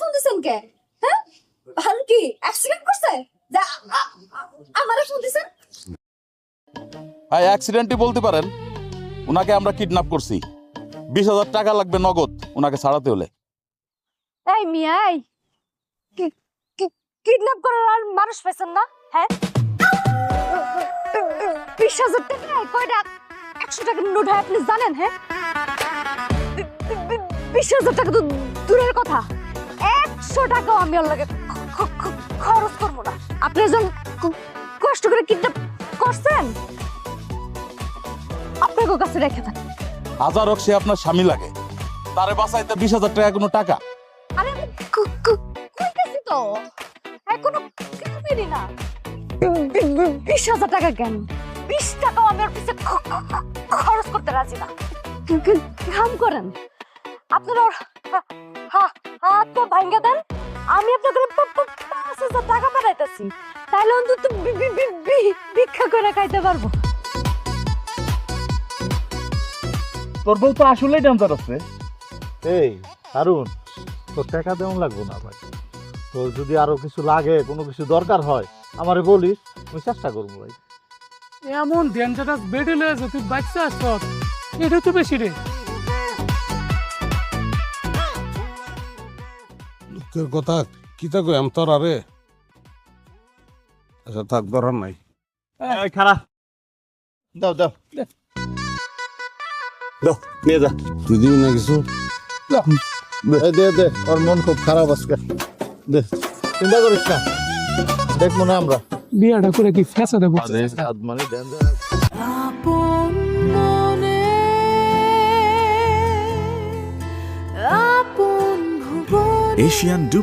Phone দিছেন কে? হ্যাঁ, ভালো কি অ্যাক্সিডেন্ট করছে? যা আমারে ফোন দিছেন? হ্যাঁ, অ্যাক্সিডেন্টই বলতে পারেন। উনাকে আমরা কিডন্যাপ করছি। 20,000 টাকা লাগবে নগদ উনাকে ছাড়াতে হলে। এই মিয়া, এই কিডন্যাপ করার আর মানুষ পেছেন না? হ্যাঁ, 20,000 টাকা কয়টা 100 টাকার নোট হয় আপনি জানেন? হ্যাঁ, 20,000 টাকা তো দূরের কথা, 100 টাকাও আমি ওর লাগে খরচ করবো না। আপনি একজন কষ্ট করে কিডন্যাপ করছেন, আপনাকে কাছে রেখে দেন। হাজার হোক সে আপনার স্বামী লাগে, তারে বাঁচাইতে 20,000 টাকা কোনো টাকা? আরে আমি কইতেছি তো, এখনো কামেরই না। 20,000 টাকা কেন? 20 টাকাও আমি ওর পিছে খরচ করতে রাজি না। কাম করেন, আপনার ওর হাত পা ভাঙ্গা দেন, আমি আপনাকে 5,000 টাকা পাঠাইতেছি, তাহলে অন্তত ভিক্ষা করে খাইতে পারবো। তোর বউ তো আসলেই ডেঞ্জার আছে। এই হারুন, তোর টাকা দেওয়া লাগবো না ভাই। তোর যদি আরো কিছু লাগে, কোনো কিছু দরকার হয় আমারে বলিস, আমি চেষ্টা করবো ভাই। এমন ডেঞ্জারাস বেডে লয়ে যে তুই বাচ্চা আসছ, এটা তো বেশি রে। তোর কথা কিতা কই আমি তোর আরে। আচ্ছা থাক, দরকার নাই। এই খারা দাও দাও দাও, নিয়ে যা। তুই দিবি না কিছু? এই দে দে, ওর মন খুব খারাপ আজকে। দে, চিন্তা করিস না, দেখবো না আমরা। বিয়াটা করে কি ফেসে দেবো? মানে ডেঞ্জারাস। এশিয়ান